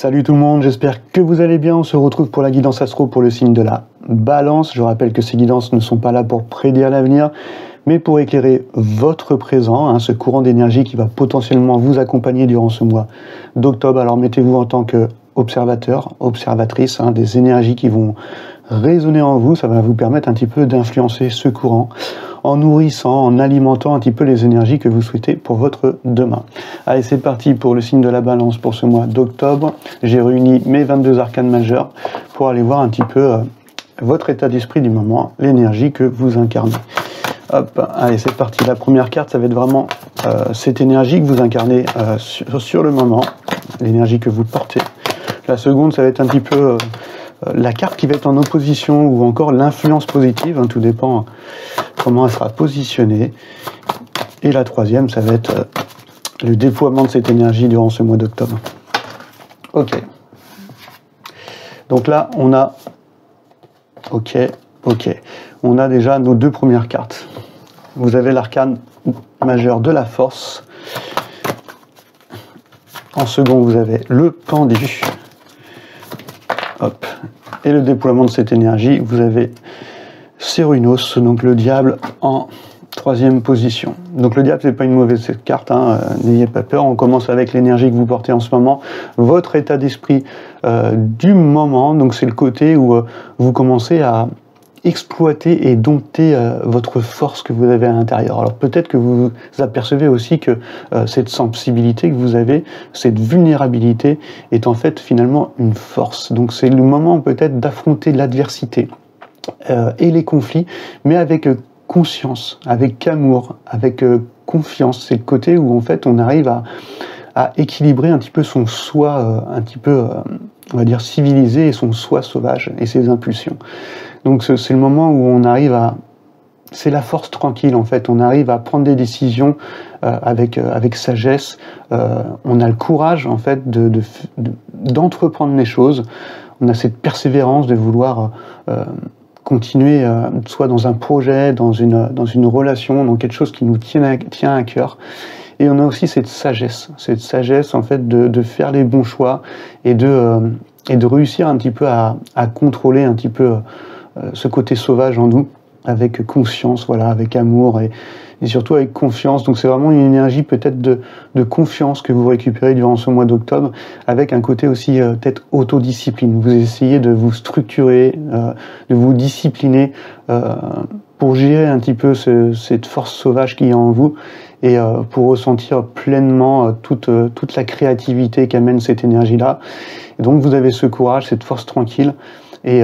Salut tout le monde, j'espère que vous allez bien. On se retrouve pour la guidance astro pour le signe de la Balance. Je rappelle que ces guidances ne sont pas là pour prédire l'avenir, mais pour éclairer votre présent, ce courant d'énergie qui va potentiellement vous accompagner durant ce mois d'octobre. Alors mettez-vous en tant qu'observateur, observatrice, des énergies qui vont résonner en vous. Ça va vous permettre un petit peu d'influencer ce courant en nourrissant, en alimentant un petit peu les énergies que vous souhaitez pour votre demain. Allez, c'est parti pour le signe de la Balance pour ce mois d'octobre. J'ai réuni mes 22 arcanes majeures pour aller voir un petit peu votre état d'esprit du moment, l'énergie que vous incarnez. Hop, allez, c'est parti. La première carte, ça va être vraiment cette énergie que vous incarnez sur le moment, l'énergie que vous portez. La seconde, ça va être un petit peu la carte qui va être en opposition ou encore l'influence positive, tout dépend comment elle sera positionnée. Et la troisième, ça va être le déploiement de cette énergie durant ce mois d'octobre. Ok. Donc là, on a... Ok. On a déjà nos deux premières cartes. Vous avez l'arcane majeur de la force. En second, vous avez le pendu. Hop. Et le déploiement de cette énergie, vous avez Cérunos, donc le diable en troisième position. Donc le diable, c'est pas une mauvaise carte, n'ayez pas peur. On commence avec l'énergie que vous portez en ce moment, votre état d'esprit du moment. Donc c'est le côté où vous commencez à exploiter et dompter votre force que vous avez à l'intérieur. Alors peut-être que vous apercevez aussi que cette sensibilité que vous avez, cette vulnérabilité est en fait finalement une force. Donc c'est le moment peut-être d'affronter l'adversité et les conflits, mais avec conscience, avec amour, avec confiance. C'est le côté où en fait on arrive à équilibrer un petit peu son soi, un petit peu, on va dire, civilisé, et son soi sauvage et ses impulsions. Donc c'est le moment où on arrive à... C'est la force tranquille en fait, on arrive à prendre des décisions avec sagesse, on a le courage en fait d'entreprendre les choses, on a cette persévérance de vouloir continuer soit dans un projet, dans une relation, dans quelque chose qui nous tient à cœur. Et on a aussi cette sagesse en fait de faire les bons choix et de réussir un petit peu à contrôler un petit peu ce côté sauvage en nous, avec conscience, voilà, avec amour et surtout avec confiance. Donc c'est vraiment une énergie peut-être de confiance que vous récupérez durant ce mois d'octobre, avec un côté aussi peut-être autodiscipline. Vous essayez de vous structurer, de vous discipliner pour gérer un petit peu cette force sauvage qu'il y a en vous et pour ressentir pleinement toute la créativité qu'amène cette énergie-là. Et donc vous avez ce courage, cette force tranquille et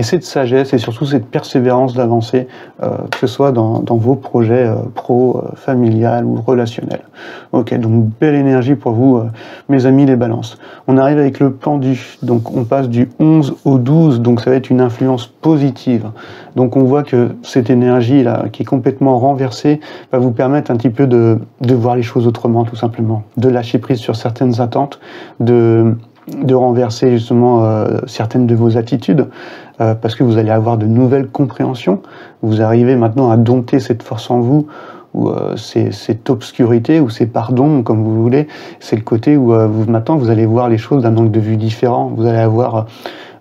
cette sagesse et surtout cette persévérance d'avancer, que ce soit dans vos projets pro, familial ou relationnels. Ok, donc belle énergie pour vous, mes amis les balances. On arrive avec le pendu, donc on passe du 11 au 12, donc ça va être une influence positive. Donc on voit que cette énergie-là, qui est complètement renversée, va vous permettre un petit peu de voir les choses autrement, tout simplement. De lâcher prise sur certaines attentes, de renverser justement certaines de vos attitudes, parce que vous allez avoir de nouvelles compréhensions. Vous arrivez maintenant à dompter cette force en vous, ou cette obscurité, ou ces pardons, comme vous voulez. C'est le côté où maintenant vous allez voir les choses d'un angle de vue différent. Vous allez avoir...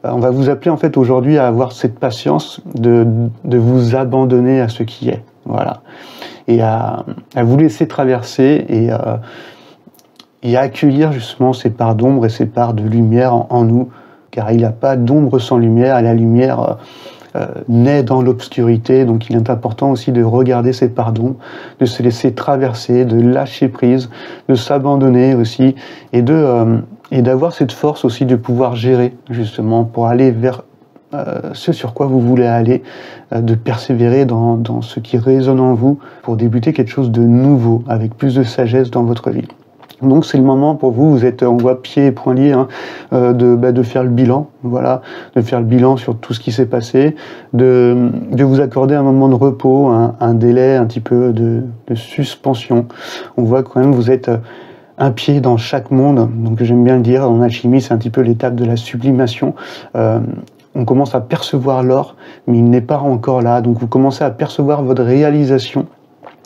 on va vous appeler en fait aujourd'hui à avoir cette patience de vous abandonner à ce qui est. Voilà. Et à vous laisser traverser et à accueillir justement ces parts d'ombre et ces parts de lumière en nous, car il n'y a pas d'ombre sans lumière, et la lumière naît dans l'obscurité, donc il est important aussi de regarder ces parts d'ombre, de se laisser traverser, de lâcher prise, de s'abandonner aussi, et d'avoir cette force aussi de pouvoir gérer justement pour aller vers ce sur quoi vous voulez aller, de persévérer dans ce qui résonne en vous, pour débuter quelque chose de nouveau, avec plus de sagesse dans votre vie. Donc c'est le moment pour vous, vous êtes, on voit pieds et poings liés, de faire le bilan, voilà, de faire le bilan sur tout ce qui s'est passé, de vous accorder un moment de repos, un délai un petit peu de suspension. On voit quand même vous êtes un pied dans chaque monde, donc j'aime bien le dire, en alchimie c'est un petit peu l'étape de la sublimation. On commence à percevoir l'or, mais il n'est pas encore là, donc vous commencez à percevoir votre réalisation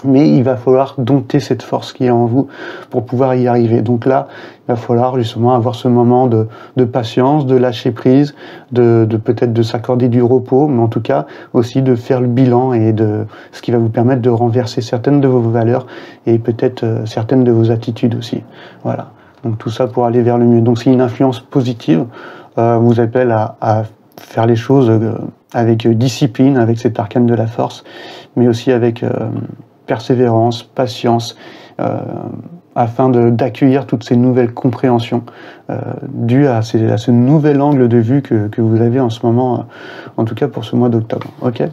mais il va falloir dompter cette force qui est en vous pour pouvoir y arriver. Donc là, il va falloir justement avoir ce moment de patience, de lâcher prise, de peut-être de s'accorder du repos, mais en tout cas aussi de faire le bilan et de ce qui va vous permettre de renverser certaines de vos valeurs et peut-être certaines de vos attitudes aussi. Voilà. Donc tout ça pour aller vers le mieux. Donc c'est une influence positive. Vous appelle à faire les choses avec discipline, avec cet arcane de la force, mais aussi avec persévérance, patience, afin d'accueillir toutes ces nouvelles compréhensions dues à ce nouvel angle de vue que vous avez en ce moment, en tout cas pour ce mois d'octobre. Okay,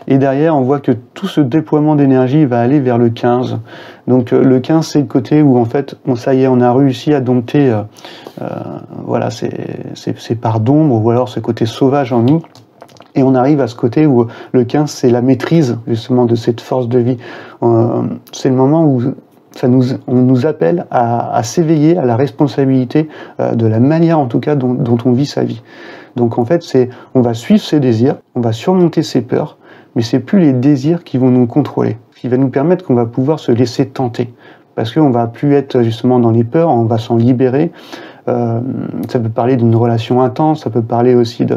et derrière, on voit que tout ce déploiement d'énergie va aller vers le 15. Donc le 15, c'est le côté où en fait, ça y est, on a réussi à dompter voilà, ces parts d'ombre, ou alors ce côté sauvage en nous. Et on arrive à ce côté où le 15, c'est la maîtrise justement de cette force de vie. C'est le moment où on nous appelle à s'éveiller à la responsabilité de la manière en tout cas dont on vit sa vie. Donc en fait, on va suivre ses désirs, on va surmonter ses peurs, mais c'est plus les désirs qui vont nous contrôler. Ce qui va nous permettre qu'on va pouvoir se laisser tenter. Parce qu'on va plus être justement dans les peurs, on va s'en libérer. Ça peut parler d'une relation intense, ça peut parler aussi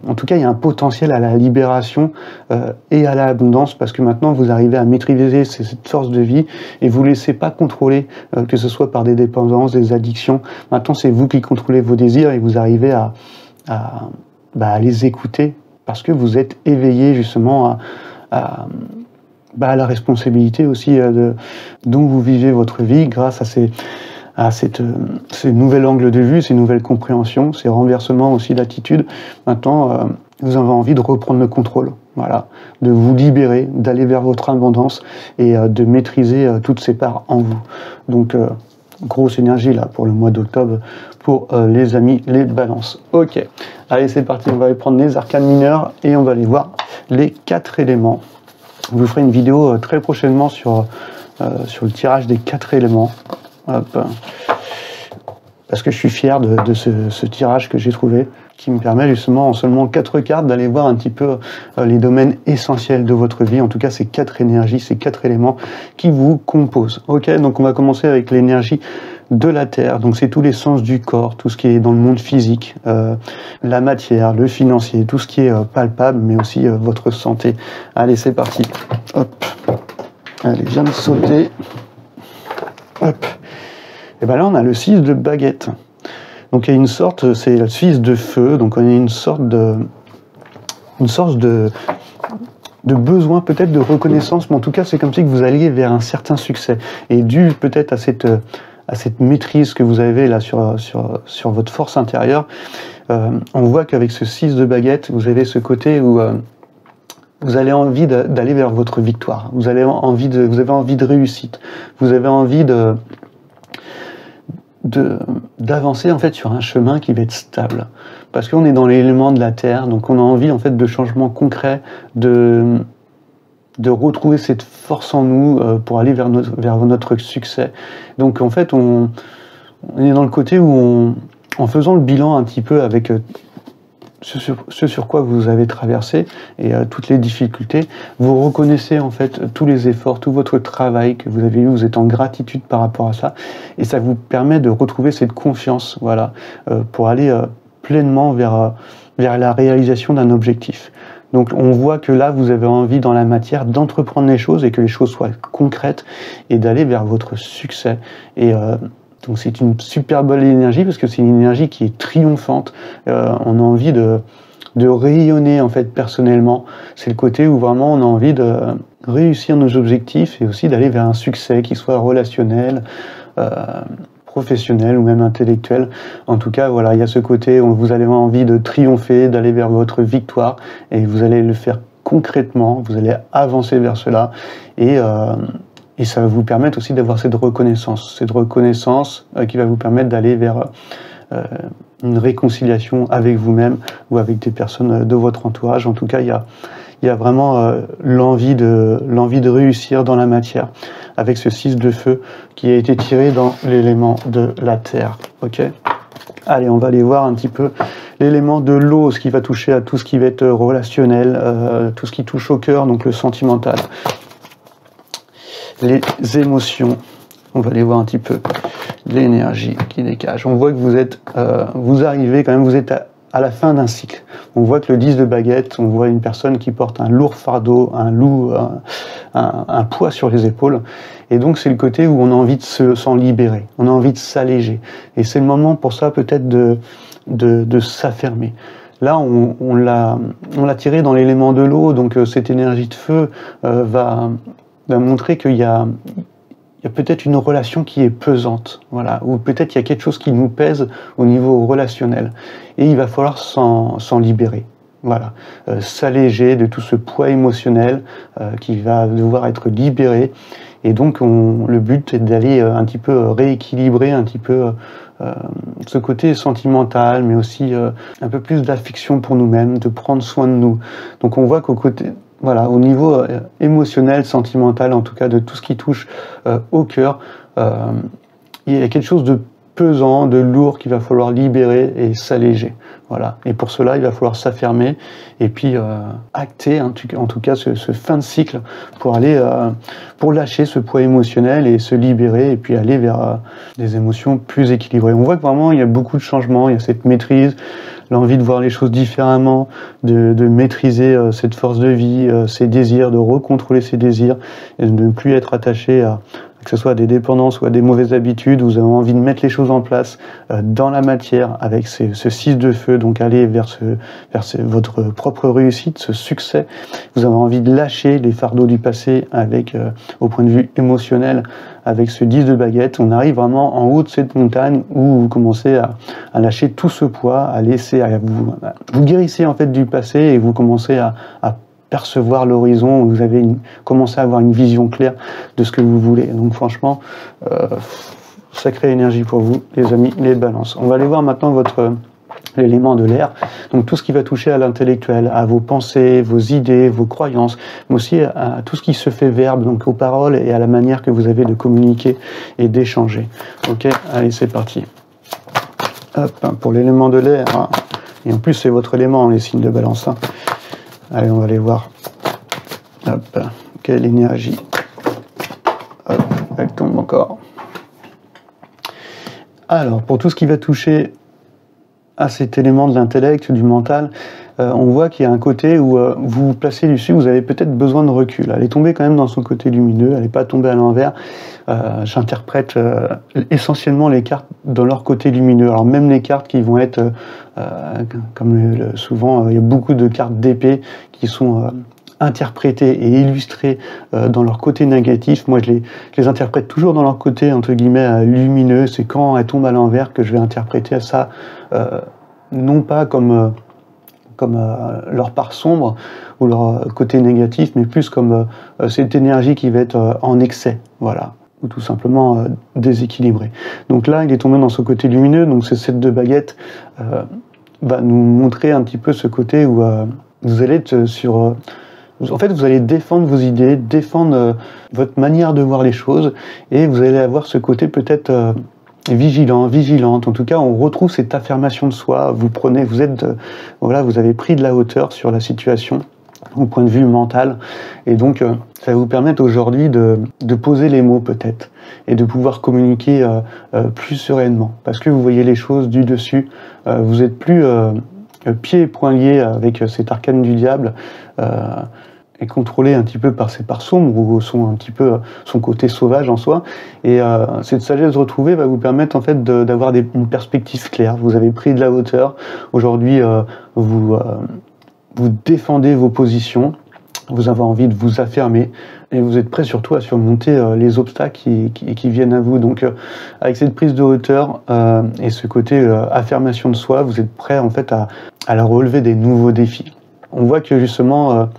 en tout cas, il y a un potentiel à la libération et à l'abondance, parce que maintenant, vous arrivez à maîtriser cette force de vie et vous ne laissez pas contrôler, que ce soit par des dépendances, des addictions. Maintenant, c'est vous qui contrôlez vos désirs et vous arrivez à les écouter, parce que vous êtes éveillé justement à la responsabilité aussi dont vous vivez votre vie grâce à ce nouvel angle de vue, ces nouvelles compréhensions, ces renversements aussi d'attitude. Maintenant, vous avez envie de reprendre le contrôle, voilà, de vous libérer, d'aller vers votre abondance et de maîtriser toutes ces parts en vous. Donc, grosse énergie là pour le mois d'octobre pour les amis, les balances. Ok, allez c'est parti, on va aller prendre les arcanes mineurs et on va aller voir les 4 éléments. Je vous ferai une vidéo très prochainement sur le tirage des 4 éléments. Hop. Parce que je suis fier de ce tirage que j'ai trouvé, qui me permet justement en seulement 4 cartes d'aller voir un petit peu les domaines essentiels de votre vie, en tout cas ces 4 énergies, ces 4 éléments qui vous composent. Ok, donc on va commencer avec l'énergie de la terre, donc c'est tous les sens du corps, tout ce qui est dans le monde physique, la matière, le financier, tout ce qui est palpable, mais aussi votre santé. Allez, c'est parti. Hop. Allez, viens de sauter. Hop. Et bien là, on a le 6 de baguette. Donc il y a une sorte, c'est le 6 de feu, donc on a une sorte de besoin peut-être de reconnaissance, mais en tout cas c'est comme si que vous alliez vers un certain succès. Et dû peut-être à cette maîtrise que vous avez là sur votre force intérieure, on voit qu'avec ce 6 de baguette, vous avez ce côté où vous avez envie d'aller vers votre victoire, vous avez envie de réussite, vous avez envie d'avancer en fait sur un chemin qui va être stable, parce qu'on est dans l'élément de la terre, donc on a envie en fait de changements concrets, de retrouver cette force en nous pour aller vers notre succès. Donc en fait on est dans le côté où en faisant le bilan un petit peu avec ce sur quoi vous avez traversé et toutes les difficultés, vous reconnaissez en fait tous les efforts, tout votre travail que vous avez eu, vous êtes en gratitude par rapport à ça, et ça vous permet de retrouver cette confiance, voilà, pour aller pleinement vers la réalisation d'un objectif. Donc on voit que là, vous avez envie dans la matière d'entreprendre les choses et que les choses soient concrètes et d'aller vers votre succès. Et donc c'est une super belle énergie parce que c'est une énergie qui est triomphante. On a envie de rayonner en fait personnellement. C'est le côté où vraiment on a envie de réussir nos objectifs et aussi d'aller vers un succès qui soit relationnel, professionnel ou même intellectuel. En tout cas, voilà, il y a ce côté où vous avez envie de triompher, d'aller vers votre victoire et vous allez le faire concrètement, vous allez avancer vers cela et ça va vous permettre aussi d'avoir cette reconnaissance qui va vous permettre d'aller vers une réconciliation avec vous-même ou avec des personnes de votre entourage. En tout cas, il y a vraiment l'envie de réussir dans la matière avec ce 6 de feu qui a été tiré dans l'élément de la terre. Ok ? Allez, on va aller voir un petit peu l'élément de l'eau, ce qui va toucher à tout ce qui va être relationnel, tout ce qui touche au cœur, donc le sentimental. les émotions. On va aller voir un petit peu l'énergie qui dégage. On voit que vous êtes, vous arrivez quand même, vous êtes à la fin d'un cycle. On voit que le 10 de baguette, on voit une personne qui porte un lourd fardeau, un poids sur les épaules. Et donc c'est le côté où on a envie de s'en libérer, on a envie de s'alléger. Et c'est le moment pour ça peut-être de s'affermer. Là, on l'a tiré dans l'élément de l'eau, donc cette énergie de feu va montrer qu'il y a peut-être une relation qui est pesante, voilà, ou peut-être il y a quelque chose qui nous pèse au niveau relationnel, et il va falloir s'en libérer, voilà, s'alléger de tout ce poids émotionnel qui va devoir être libéré, et donc le but est d'aller un petit peu rééquilibrer un petit peu ce côté sentimental, mais aussi un peu plus d'affection pour nous-mêmes, de prendre soin de nous. Donc on voit qu'au côté, voilà, au niveau émotionnel, sentimental, en tout cas de tout ce qui touche au cœur, il y a quelque chose de pesant, de lourd qu'il va falloir libérer et s'alléger. Voilà. Et pour cela, il va falloir s'affermer et puis acter, en tout cas, ce fin de cycle pour aller, pour lâcher ce poids émotionnel et se libérer et puis aller vers des émotions plus équilibrées. On voit que vraiment il y a beaucoup de changements, il y a cette maîtrise, l'envie de voir les choses différemment, de maîtriser cette force de vie, ses désirs, de recontrôler ses désirs et de ne plus être attaché à que ce soit à des dépendances ou à des mauvaises habitudes. Vous avez envie de mettre les choses en place dans la matière avec ce 6 de feu, donc aller vers votre propre réussite, ce succès. Vous avez envie de lâcher les fardeaux du passé avec, au point de vue émotionnel, avec ce 10 de baguette. On arrive vraiment en haut de cette montagne où vous commencez à lâcher tout ce poids, à laisser, vous guérissez en fait du passé et vous commencez à percevoir l'horizon, vous avez commencé à avoir une vision claire de ce que vous voulez. Donc franchement, sacrée énergie pour vous, les amis, les balances. On va aller voir maintenant l'élément de l'air, donc tout ce qui va toucher à l'intellectuel, à vos pensées, vos idées, vos croyances, mais aussi à tout ce qui se fait verbe, donc aux paroles et à la manière que vous avez de communiquer et d'échanger. Ok, allez, c'est parti. Hop, pour l'élément de l'air, hein. Et en plus c'est votre élément, les signes de balance. Hein. Allez, on va aller voir. Hop, quelle énergie. Hop, elle tombe encore. Alors, pour tout ce qui va toucher à cet élément de l'intellect, du mental, on voit qu'il y a un côté où vous vous placez dessus, vous avez peut-être besoin de recul. Elle est tombée quand même dans son côté lumineux, elle n'est pas tombée à l'envers. J'interprète essentiellement les cartes dans leur côté lumineux. Alors même les cartes qui vont être, comme souvent, il y a beaucoup de cartes d'épée qui sont interprétées et illustrées dans leur côté négatif. Moi, je les interprète toujours dans leur côté, entre guillemets, lumineux. C'est quand elles tombent à l'envers que je vais interpréter ça, non pas comme leur part sombre ou leur côté négatif, mais plus comme cette énergie qui va être en excès, voilà, ou tout simplement déséquilibrée. Donc là, il est tombé dans ce côté lumineux, donc ce 7 de baguette va nous montrer un petit peu ce côté où vous allez être sur... en fait, vous allez défendre vos idées, défendre votre manière de voir les choses, et vous allez avoir ce côté peut-être... vigilant, vigilante. En tout cas, on retrouve cette affirmation de soi. Voilà, vous avez pris de la hauteur sur la situation au point de vue mental, et donc ça va vous permettre aujourd'hui de poser les mots peut-être et de pouvoir communiquer plus sereinement, parce que vous voyez les choses du dessus. Vous êtes plus pieds et poings liés avec cet arcane du diable. Et contrôlé un petit peu par ses parts sombres ou un petit peu son côté sauvage en soi. Et cette sagesse retrouvée va vous permettre en fait d'avoir une perspective claire. Vous avez pris de la hauteur. Aujourd'hui, vous défendez vos positions. Vous avez envie de vous affirmer et vous êtes prêt surtout à surmonter les obstacles qui viennent à vous. Donc avec cette prise de hauteur et ce côté affirmation de soi, vous êtes prêt en fait à la relever des nouveaux défis. On voit que justement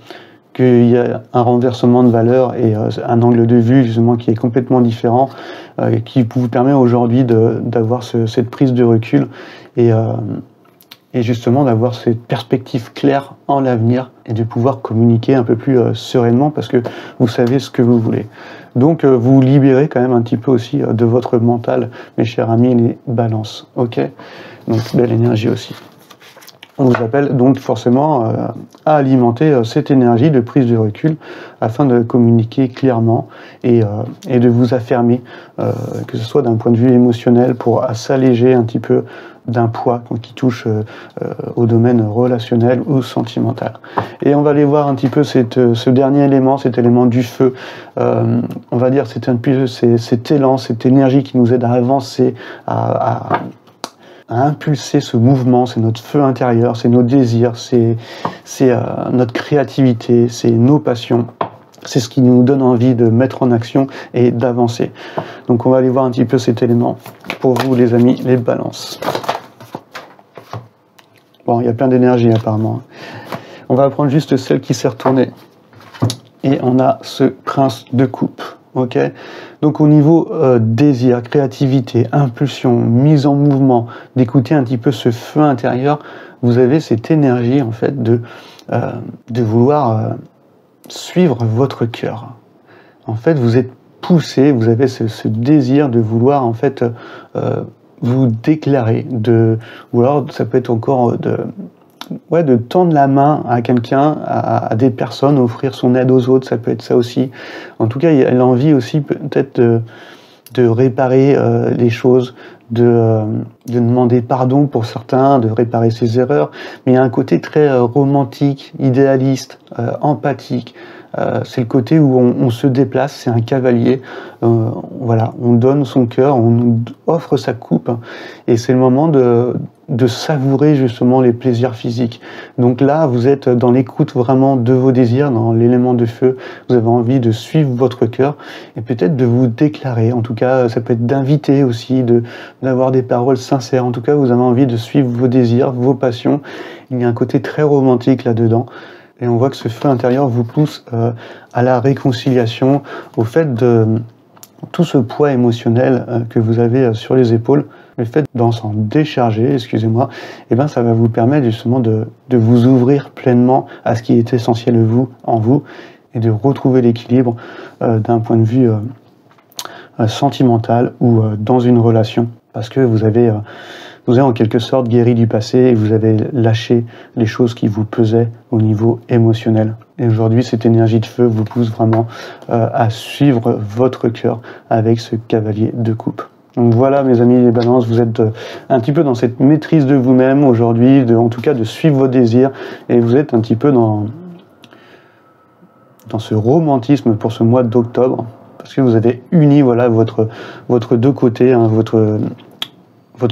qu'il y a un renversement de valeur et un angle de vue justement qui est complètement différent, qui vous permet aujourd'hui d'avoir cette prise de recul et justement d'avoir cette perspective claire en l'avenir et de pouvoir communiquer un peu plus sereinement parce que vous savez ce que vous voulez. Donc vous libérez quand même un petit peu aussi de votre mental, mes chers amis, les balances. Ok, donc belle énergie aussi. on vous appelle donc forcément à alimenter cette énergie de prise de recul afin de communiquer clairement et de vous affermir, que ce soit d'un point de vue émotionnel pour s'alléger un petit peu d'un poids qui touche au domaine relationnel ou sentimental. Et on va aller voir un petit peu ce dernier élément, cet élément du feu. On va dire c'est un peu cet élan, cette énergie qui nous aide à avancer, à impulser ce mouvement. C'est notre feu intérieur, c'est nos désirs, c'est notre créativité, c'est nos passions. C'est ce qui nous donne envie de mettre en action et d'avancer. Donc on va aller voir un petit peu cet élément pour vous les amis, les balances. Bon, il y a plein d'énergie apparemment. On va prendre juste celle qui s'est retournée. Et on a ce prince de coupe. Ok. Donc au niveau désir, créativité, impulsion, mise en mouvement, d'écouter un petit peu ce feu intérieur, vous avez cette énergie en fait de vouloir suivre votre cœur. En fait, vous êtes poussé, vous avez ce désir de vouloir en fait vous déclarer, ou alors ça peut être encore de tendre la main à quelqu'un, à des personnes, offrir son aide aux autres, ça peut être ça aussi. En tout cas, il y a l'envie aussi peut-être de réparer les choses, de demander pardon pour certains, de réparer ses erreurs, mais il y a un côté très romantique, idéaliste, empathique. C'est le côté où on se déplace, c'est un cavalier, voilà, on donne son cœur, on offre sa coupe, et c'est le moment de savourer justement les plaisirs physiques. Donc là, vous êtes dans l'écoute vraiment de vos désirs, dans l'élément de feu, vous avez envie de suivre votre cœur, et peut-être de vous déclarer, en tout cas, ça peut être d'inviter aussi, d'avoir des paroles sincères, en tout cas, vous avez envie de suivre vos désirs, vos passions, il y a un côté très romantique là-dedans. Et on voit que ce feu intérieur vous pousse à la réconciliation, au fait de tout ce poids émotionnel que vous avez sur les épaules, le fait d'en s'en décharger, excusez-moi, et ben ça va vous permettre justement de vous ouvrir pleinement à ce qui est essentiel en vous, et de retrouver l'équilibre d'un point de vue sentimental ou dans une relation, parce que vous avez en quelque sorte guéri du passé et vous avez lâché les choses qui vous pesaient au niveau émotionnel. Et aujourd'hui, cette énergie de feu vous pousse vraiment à suivre votre cœur avec ce cavalier de coupe. Donc voilà mes amis les balances, vous êtes un petit peu dans cette maîtrise de vous-même aujourd'hui, en tout cas de suivre vos désirs, et vous êtes un petit peu dans ce romantisme pour ce mois d'octobre, parce que vous avez uni voilà, votre deux côtés, hein, votre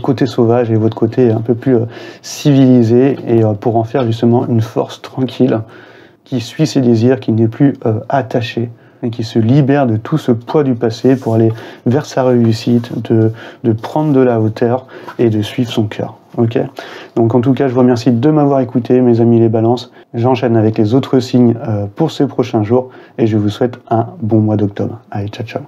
côté sauvage et votre côté un peu plus civilisé, et pour en faire justement une force tranquille qui suit ses désirs, qui n'est plus attaché et qui se libère de tout ce poids du passé pour aller vers sa réussite, de prendre de la hauteur et de suivre son cœur. Ok. Donc en tout cas, je vous remercie de m'avoir écouté, mes amis les balances. J'enchaîne avec les autres signes pour ces prochains jours et je vous souhaite un bon mois d'octobre. Allez, ciao ciao.